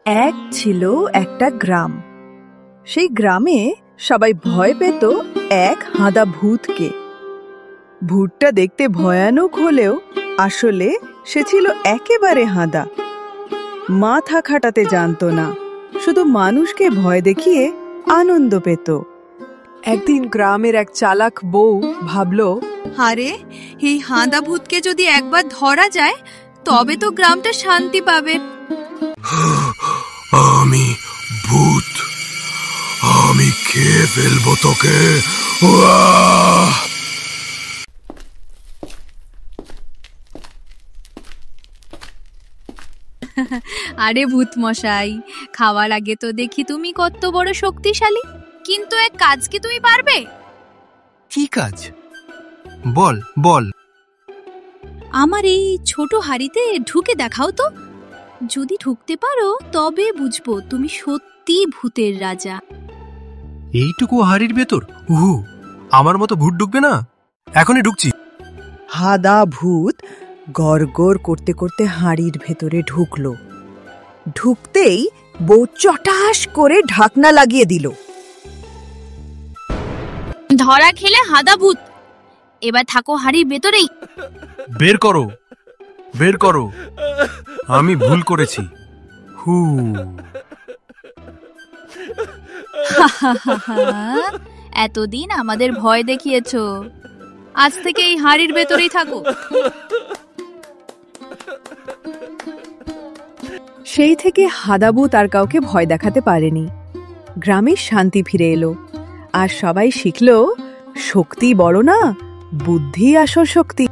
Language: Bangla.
এক ছিল একটা গ্রাম। সেই গ্রামে সবাই ভয় পেত এক হাঁদা ভূতকে। ভূতটা দেখতে ভয়ানক হলেও আসলে সে ছিল একেবারে হাঁদা। মাথা খাটাতে জানতো না, শুধু মানুষকে ভয় দেখিয়ে আনন্দ পেত। একদিন গ্রামের এক চালাক বউ ভাবল, আরে এই হাঁদা ভূতকে যদি একবার ধরা যায় তবে তো গ্রামটা শান্তি পাবে। আমি ভূত, আমি খেয়ে ফেলবো তোকে। আরে ভূত মশাই, খাওয়ার আগে তো দেখি তুমি কত বড় শক্তিশালী, কিন্তু এক কাজ কি তুমি পারবে? কি কাজ? বল বল। আমার এই ছোট হাড়িতে ঢুকে দেখাও তো। যদি ঢুকতে পারো তবে বুঝবো তুমি সত্যি ভূতের রাজা। এইটুকু হাড়ির ভেতর? উহু, আমার মতো ভূত ঢুকবে না। এখনই ঢুকছি। হাঁদা ভূত গড়গড় করতে করতে হাঁড়ির ভেতরে ঢুকলো। ঢুকতেই বউ চটাস করে ঢাকনা লাগিয়ে দিল। ধরা খেলে হাঁদা ভূত, এবার থাকো হাড়ির ভেতরেই। বের করো, বের করো, আমি ভুল করেছি। হু। এতদিন আমাদের ভয় দেখিয়েছো, আজ থেকে এই হাড়ির ভেতরেই থাকো। সেই থেকে হাঁদাভূত আর কাউকে ভয় দেখাতে পারেনি। গ্রামে শান্তি ফিরে এলো, আর সবাই শিখল শক্তি বড় না, বুদ্ধি আসল শক্তি।